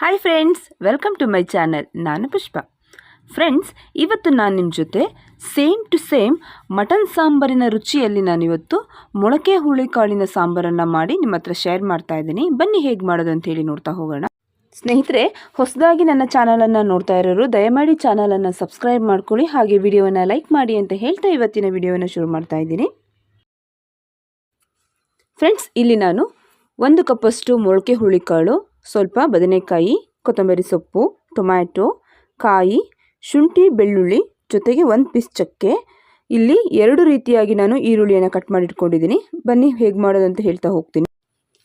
Hi friends, welcome to my channel. ನಾನು Pushpa. Friends, ಇವತ್ತು ನಾನು ನಿಮ್ಮ ಜೊತೆ ಸೇಮ್ ಟು ಸೇಮ್ ಮಟನ್ ಸಾಂಬಾರಿನ ರುಚಿಯಲ್ಲಿ ನಾನಿವತ್ತು ಮೊಳಕೆ ಹುರುಳಿಕಾಳಿನ ಸಾಂಬಾರನ್ನು ಮಾಡಿ ನಿಮ್ಮ ಹತ್ರ ಶೇರ್ ಮಾಡ್ತಾ ಇದ್ದೀನಿ. ಬನ್ನಿ ಹೇಗೆ ಮಾಡೋದು ಅಂತ ಹೇಳಿ ನೋಡ್ತಾ ಹೋಗೋಣ. ಸ್ನೇಹಿತರೆ, ಹೊಸದಾಗಿ ನನ್ನ ಚಾನಲನ್ನು ನೋಡ್ತಾ ಇರೋರು ದಯಮಾಡಿ ಚಾನಲನ್ನು ಸಬ್ಸ್ಕ್ರೈಬ್ ಮಾಡ್ಕೊಳ್ಳಿ, ಹಾಗೆ ವಿಡಿಯೋವನ್ನು ಲೈಕ್ ಮಾಡಿ ಅಂತ ಹೇಳ್ತಾ ಇವತ್ತಿನ ವಿಡಿಯೋವನ್ನು ಶುರು ಮಾಡ್ತಾ ಇದ್ದೀನಿ. ಫ್ರೆಂಡ್ಸ್, ಇಲ್ಲಿ ನಾನು 1 ಕಪ್ಪಷ್ಟು ಮೊಳಕೆ ಹುರುಳಿಕಾಳು, ಸ್ವಲ್ಪ ಬದನೆಕಾಯಿ, ಕೊತ್ತಂಬರಿ ಸೊಪ್ಪು, ಟೊಮ್ಯಾಟೊ, ಕಾಯಿ, ಶುಂಠಿ, ಬೆಳ್ಳುಳ್ಳಿ, ಜೊತೆಗೆ 1 ಪೀಸ್ ಚಕ್ಕೆ, ಇಲ್ಲಿ 2 ರೀತಿಯಾಗಿ ನಾನು ಈರುಳ್ಳಿಯನ್ನು ಕಟ್ ಮಾಡಿಟ್ಕೊಂಡಿದ್ದೀನಿ. ಬನ್ನಿ ಹೇಗೆ ಮಾಡೋದು ಅಂತ ಹೇಳ್ತಾ ಹೋಗ್ತೀನಿ.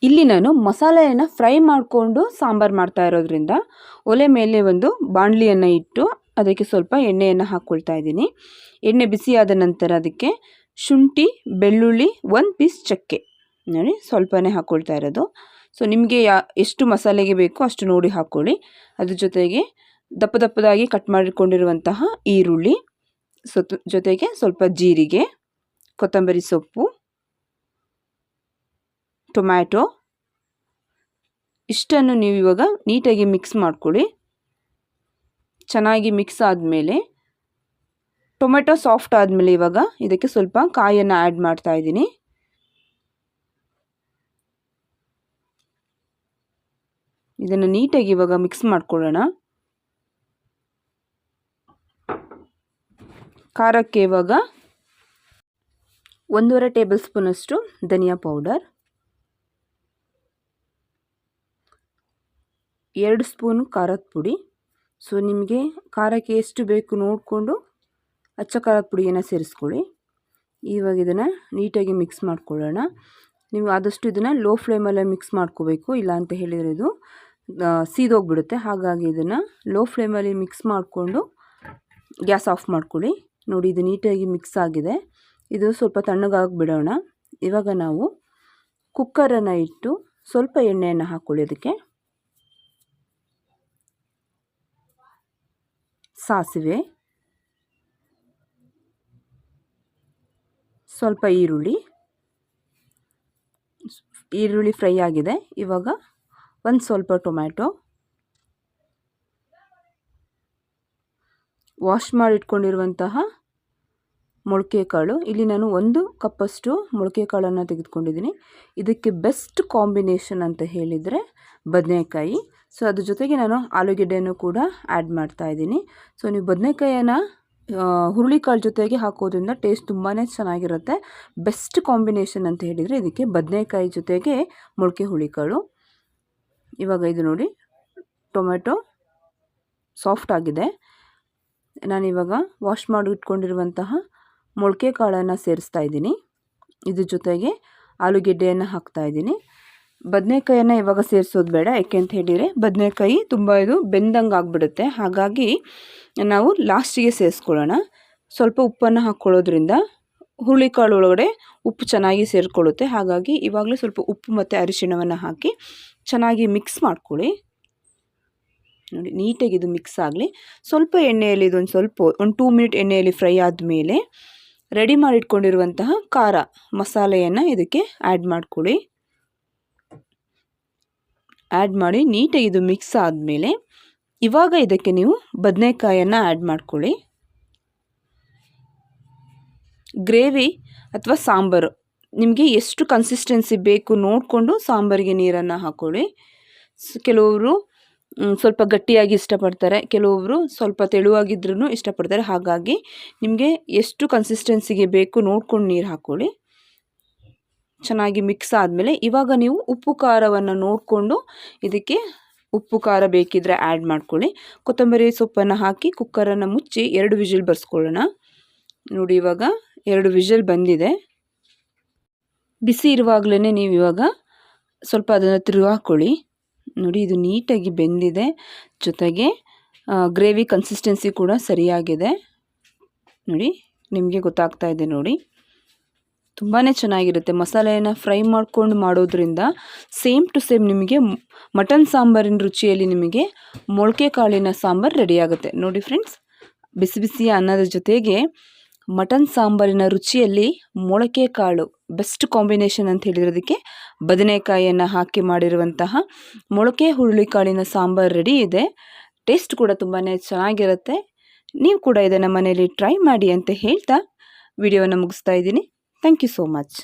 ಇಲ್ಲಿ ನಾನು ಮಸಾಲೆಯನ್ನು ಫ್ರೈ ಮಾಡಿಕೊಂಡು ಸಾಂಬಾರು ಮಾಡ್ತಾ ಇರೋದ್ರಿಂದ ಒಲೆ ಮೇಲೆ ಒಂದು ಬಾಣಲಿಯನ್ನು ಇಟ್ಟು ಅದಕ್ಕೆ ಸ್ವಲ್ಪ ಎಣ್ಣೆಯನ್ನು ಹಾಕ್ಕೊಳ್ತಾ ಇದ್ದೀನಿ. ಎಣ್ಣೆ ಬಿಸಿಯಾದ ನಂತರ ಅದಕ್ಕೆ ಶುಂಠಿ, ಬೆಳ್ಳುಳ್ಳಿ, 1 ಪೀಸ್ ಚಕ್ಕೆ ನೋಡಿ ಸ್ವಲ್ಪನೇ ಹಾಕ್ಕೊಳ್ತಾ ಇರೋದು. ಸೊ ನಿಮಗೆ ಎಷ್ಟು ಮಸಾಲೆಗೆ ಬೇಕೋ ಅಷ್ಟು ನೋಡಿ ಹಾಕ್ಕೊಳ್ಳಿ. ಅದ್ರ ಜೊತೆಗೆ ದಪ್ಪ ದಪ್ಪದಾಗಿ ಕಟ್ ಮಾಡಿಕೊಂಡಿರುವಂತಹ ಈರುಳ್ಳಿ, ಜೊತೆಗೆ ಸ್ವಲ್ಪ ಜೀರಿಗೆ, ಕೊತ್ತಂಬರಿ ಸೊಪ್ಪು, ಟೊಮ್ಯಾಟೊ, ಇಷ್ಟನ್ನು ನೀವು ಇವಾಗ ನೀಟಾಗಿ ಮಿಕ್ಸ್ ಮಾಡ್ಕೊಳ್ಳಿ. ಚೆನ್ನಾಗಿ ಮಿಕ್ಸ್ ಆದಮೇಲೆ ಟೊಮೆಟೊ ಸಾಫ್ಟ್ ಆದಮೇಲೆ ಇವಾಗ ಇದಕ್ಕೆ ಸ್ವಲ್ಪ ಕಾಯನ್ನು ಆ್ಯಡ್ ಮಾಡ್ತಾ ಇದ್ದೀನಿ. ಇದನ್ನು ನೀಟಾಗಿ ಇವಾಗ ಮಿಕ್ಸ್ ಮಾಡ್ಕೊಳ್ಳೋಣ. ಖಾರಕ್ಕೆ ಇವಾಗ 1.5 ಟೇಬಲ್ ಸ್ಪೂನಷ್ಟು ಧನಿಯಾ ಪೌಡರ್, 2 ಸ್ಪೂನು ಖಾರದ ಪುಡಿ. ಸೊ ನಿಮಗೆ ಖಾರಕ್ಕೆ ಎಷ್ಟು ಬೇಕು ನೋಡಿಕೊಂಡು ಅಚ್ಚ ಖಾರದ ಪುಡಿಯನ್ನು ಸೇರಿಸ್ಕೊಳ್ಳಿ. ಇವಾಗ ಇದನ್ನು ನೀಟಾಗಿ ಮಿಕ್ಸ್ ಮಾಡ್ಕೊಳ್ಳೋಣ. ನೀವು ಆದಷ್ಟು ಇದನ್ನು ಲೋ ಫ್ಲೇಮಲ್ಲೇ ಮಿಕ್ಸ್ ಮಾಡ್ಕೋಬೇಕು, ಇಲ್ಲ ಅಂತ ಹೇಳಿದರೆ ಇದು ಸೀದೋಗ್ಬಿಡುತ್ತೆ. ಹಾಗಾಗಿ ಇದನ್ನು ಲೋ ಫ್ಲೇಮಲ್ಲಿ ಮಿಕ್ಸ್ ಮಾಡಿಕೊಂಡು ಗ್ಯಾಸ್ ಆಫ್ ಮಾಡ್ಕೊಳ್ಳಿ. ನೋಡಿ, ಇದು ನೀಟಾಗಿ ಮಿಕ್ಸ್ ಆಗಿದೆ. ಇದು ಸ್ವಲ್ಪ ತಣ್ಣಗಾಗಿ ಬಿಡೋಣ. ಇವಾಗ ನಾವು ಕುಕ್ಕರನ್ನು ಇಟ್ಟು ಸ್ವಲ್ಪ ಎಣ್ಣೆಯನ್ನು ಹಾಕ್ಕೊಳ್ಳಿ. ಅದಕ್ಕೆ ಸಾಸಿವೆ, ಸ್ವಲ್ಪ ಈರುಳ್ಳಿ ಫ್ರೈ ಆಗಿದೆ. ಇವಾಗ ಒಂದು ಸ್ವಲ್ಪ ಟೊಮ್ಯಾಟೊ, ವಾಶ್ ಮಾಡಿಟ್ಕೊಂಡಿರುವಂತಹ ಮೊಳಕೆ ಕಾಳು, ಇಲ್ಲಿ ನಾನು 1 ಕಪ್ಪಷ್ಟು ಮೊಳಕೆ ಕಾಳನ್ನು ತೆಗೆದುಕೊಂಡಿದ್ದೀನಿ. ಇದಕ್ಕೆ ಬೆಸ್ಟ್ ಕಾಂಬಿನೇಷನ್ ಅಂತ ಹೇಳಿದರೆ ಬದನೆಕಾಯಿ. ಸೊ ಅದ್ರ ಜೊತೆಗೆ ನಾನು ಆಲೂಗೆಡ್ಡೆಯನ್ನು ಕೂಡ ಆ್ಯಡ್ ಮಾಡ್ತಾ ಇದ್ದೀನಿ. ಸೊ ನೀವು ಬದನೆಕಾಯನ್ನು ಹುರುಳಿಕಾಳು ಜೊತೆಗೆ ಹಾಕೋದ್ರಿಂದ ಟೇಸ್ಟ್ ತುಂಬಾ ಚೆನ್ನಾಗಿರುತ್ತೆ. ಬೆಸ್ಟ್ ಕಾಂಬಿನೇಷನ್ ಅಂತ ಹೇಳಿದರೆ ಇದಕ್ಕೆ ಬದನೆಕಾಯಿ ಜೊತೆಗೆ ಮೊಳಕೆ ಹುರುಳಿಕಾಳು. ಇವಾಗ ಇದು ನೋಡಿ, ಟೊಮೆಟೊ ಸಾಫ್ಟ್ ಆಗಿದೆ. ನಾನಿವಾಗ ವಾಶ್ ಮಾಡಿ ಇಟ್ಕೊಂಡಿರುವಂತಹ ಮೊಳಕೆ ಕಾಳನ್ನು ಸೇರಿಸ್ತಾ ಇದ್ದೀನಿ. ಇದ್ರ ಜೊತೆಗೆ ಆಲೂಗೆಡ್ಡೆಯನ್ನು ಹಾಕ್ತಾ ಇದ್ದೀನಿ. ಬದನೆಕಾಯನ್ನು ಇವಾಗ ಸೇರಿಸೋದು ಬೇಡ, ಯಾಕೆ ಅಂತ ಹೇಳಿದರೆ ಬದನೆಕಾಯಿ ತುಂಬ ಇದು ಬೆಂದಂಗೆ ಆಗಿಬಿಡುತ್ತೆ. ಹಾಗಾಗಿ ನಾವು ಲಾಸ್ಟಿಗೆ ಸೇರಿಸ್ಕೊಳ್ಳೋಣ. ಸ್ವಲ್ಪ ಉಪ್ಪನ್ನು ಹಾಕ್ಕೊಳ್ಳೋದ್ರಿಂದ ಹುರುಳಿಕಾಳು ಒಳಗಡೆ ಉಪ್ಪು ಚೆನ್ನಾಗಿ ಸೇರಿಕೊಳ್ಳುತ್ತೆ. ಹಾಗಾಗಿ ಇವಾಗಲೇ ಸ್ವಲ್ಪ ಉಪ್ಪು ಮತ್ತು ಅರಿಶಿಣವನ್ನು ಹಾಕಿ ಚೆನ್ನಾಗಿ ಮಿಕ್ಸ್ ಮಾಡ್ಕೊಳ್ಳಿ. ನೋಡಿ, ನೀಟಾಗಿ ಇದು ಮಿಕ್ಸ್ ಆಗಲಿ. ಸ್ವಲ್ಪ ಎಣ್ಣೆಯಲ್ಲಿ ಇದೊಂದು ಸ್ವಲ್ಪ 2 ಮಿನಿಟ್ ಎಣ್ಣೆಯಲ್ಲಿ ಫ್ರೈ ಆದಮೇಲೆ ರೆಡಿ ಮಾಡಿಟ್ಕೊಂಡಿರುವಂತಹ ಖಾರ ಮಸಾಲೆಯನ್ನು ಇದಕ್ಕೆ ಆ್ಯಡ್ ಮಾಡ್ಕೊಳ್ಳಿ. ಆ್ಯಡ್ ಮಾಡಿ ನೀಟಾಗಿ ಇದು ಮಿಕ್ಸ್ ಆದಮೇಲೆ ಇವಾಗ ಇದಕ್ಕೆ ನೀವು ಬದನೆಕಾಯನ್ನು ಆ್ಯಡ್ ಮಾಡ್ಕೊಳ್ಳಿ. ಗ್ರೇವಿ ಅಥವಾ ಸಾಂಬಾರು ನಿಮಗೆ ಎಷ್ಟು ಕನ್ಸಿಸ್ಟೆನ್ಸಿ ಬೇಕು ನೋಡಿಕೊಂಡು ಸಾಂಬಾರಿಗೆ ನೀರನ್ನು ಹಾಕ್ಕೊಳ್ಳಿ. ಕೆಲವರು ಸ್ವಲ್ಪ ಗಟ್ಟಿಯಾಗಿ ಇಷ್ಟಪಡ್ತಾರೆ, ಕೆಲವೊಬ್ಬರು ಸ್ವಲ್ಪ ತೆಳುವಾಗಿದ್ರೂ ಇಷ್ಟಪಡ್ತಾರೆ. ಹಾಗಾಗಿ ನಿಮಗೆ ಎಷ್ಟು ಕನ್ಸಿಸ್ಟೆನ್ಸಿಗೆ ಬೇಕು ನೋಡ್ಕೊಂಡು ನೀರು ಹಾಕ್ಕೊಳ್ಳಿ. ಚೆನ್ನಾಗಿ ಮಿಕ್ಸ್ ಆದಮೇಲೆ ಇವಾಗ ನೀವು ಉಪ್ಪು ಖಾರವನ್ನು ನೋಡಿಕೊಂಡು ಇದಕ್ಕೆ ಉಪ್ಪು ಖಾರ ಬೇಕಿದ್ದರೆ ಆ್ಯಡ್ ಮಾಡ್ಕೊಳ್ಳಿ. ಕೊತ್ತಂಬರಿ ಸೊಪ್ಪನ್ನು ಹಾಕಿ ಕುಕ್ಕರನ್ನು ಮುಚ್ಚಿ 2 ವಿಜಿಲ್ ಬರ್ಸ್ಕೊಳ್ಳೋಣ. ನೋಡಿ, ಇವಾಗ 2 ವಿಜಿಲ್ ಬಂದಿದೆ. ಬಿಸಿ ಇರುವಾಗಲೇ ನೀವು ಇವಾಗ ಸ್ವಲ್ಪ ಅದನ್ನು ತಿರುವಾಕೊಳ್ಳಿ. ನೋಡಿ, ಇದು ನೀಟಾಗಿ ಬೆಂದಿದೆ. ಜೊತೆಗೆ ಗ್ರೇವಿ ಕನ್ಸಿಸ್ಟೆನ್ಸಿ ಕೂಡ ಸರಿಯಾಗಿದೆ. ನೋಡಿ, ನಿಮಗೆ ಗೊತ್ತಾಗ್ತಾ ಇದೆ. ನೋಡಿ, ತುಂಬಾ ಚೆನ್ನಾಗಿರುತ್ತೆ. ಮಸಾಲೆಯನ್ನು ಫ್ರೈ ಮಾಡ್ಕೊಂಡು ಮಾಡೋದ್ರಿಂದ ಸೇಮ್ ಟು ಸೇಮ್ ನಿಮಗೆ ಮಟನ್ ಸಾಂಬಾರಿನ ರುಚಿಯಲ್ಲಿ ನಿಮಗೆ ಮೊಳಕೆ ಕಾಳಿನ ಸಾಂಬಾರು ರೆಡಿಯಾಗುತ್ತೆ. ನೋಡಿ ಫ್ರೆಂಡ್ಸ್, ಬಿಸಿ ಬಿಸಿಯ ಅನ್ನದ ಜೊತೆಗೆ ಮಟನ್ ಸಾಂಬಾರಿನ ರುಚಿಯಲ್ಲಿ ಮೊಳಕೆ ಕಾಳು ಬೆಸ್ಟ್ ಕಾಂಬಿನೇಷನ್ ಅಂತ ಹೇಳಿರೋದಕ್ಕೆ ಬದನೆಕಾಯಿಯನ್ನು ಹಾಕಿ ಮಾಡಿರುವಂತಹ ಮೊಳಕೆ ಹುರುಳಿಕಾಳಿನ ಸಾಂಬಾರು ರೆಡಿ ಇದೆ. ಟೇಸ್ಟ್ ಕೂಡ ತುಂಬಾ ಚೆನ್ನಾಗಿರುತ್ತೆ. ನೀವು ಕೂಡ ಇದನ್ನು ಮನೆಯಲ್ಲಿ ಟ್ರೈ ಮಾಡಿ ಅಂತ ಹೇಳ್ತಾ ವಿಡಿಯೋನ ಮುಗಿಸ್ತಾ ಇದ್ದೀನಿ. Thank you so much.